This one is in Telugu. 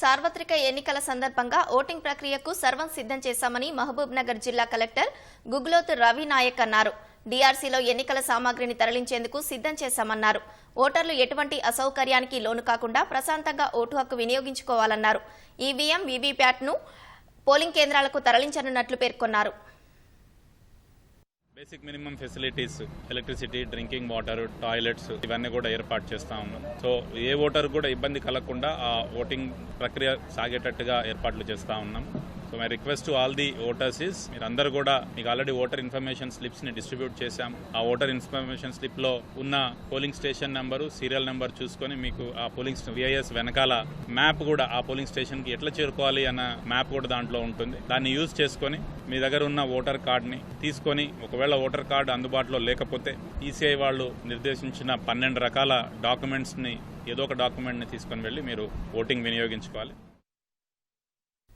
సార్వత్రిక ఎన్నికల సందర్భంగా ఓటింగ్ ప్రక్రియకు సర్వం సిద్ధం చేశామని మహబూబ్ నగర్ జిల్లా కలెక్టర్ గుగ్లోత్ రవి నాయక్ అన్నారు. డీఆర్సీలో ఎన్నికల సామాగ్రిని తరలించేందుకు సిద్ధం చేశామన్నారు. ఓటర్లు ఎటువంటి అసౌకర్యానికి లోను కాకుండా ప్రశాంతంగా ఓటు హక్కు వినియోగించుకోవాలన్నారు. ఈవీఎం, వీవీప్యాట్ను పోలింగ్ కేంద్రాలకు తరలించనున్నట్లు పేర్కొన్నారు. Basic minimum facilities, electricity, drinking water, toilets ఇవన్నీ కూడా ఏర్పాటు చేస్తా ఉన్నాం. సో ఏ ఓటర్ కూడా ఇబ్బంది కలగకుండా ఆ ఓటింగ్ ప్రక్రియ సాగేటట్టుగా ఏర్పాట్లు చేస్తా ఉన్నాం. So my request to all the voters is, మీరు అందరూ కూడా మీకు ఆల్రెడీ ఓటర్ ఇన్ఫర్మేషన్ స్లిప్స్ ని డిస్ట్రిబ్యూట్ చేశాం. ఆ ఓటర్ ఇన్ఫర్మేషన్ స్లిప్ లో ఉన్న polling station number, serial number చూసుకొని మీకు ఆ పోలింగ్ విఐఎస్ వెనకాల మ్యాప్ కూడా ఆ పోలింగ్ స్టేషన్ కి ఎట్లా చేరుకోవాలి అన్న మ్యాప్ కూడా దాంట్లో ఉంటుంది. దాన్ని యూజ్ చేసుకొని మీ దగ్గర ఉన్న ఓటర్ కార్డుని తీసుకొని, ఒకవేళ ఓటర్ కార్డు అందుబాటులో లేకపోతే ఈసీఐ వాళ్ళు నిర్దేశించిన 12 రకాల డాక్యుమెంట్స్ ని ఏదో ఒక డాక్యుమెంట్ ని తీసుకొని వెళ్ళి మీరు ఓటింగ్ వినియోగించుకోవాలి.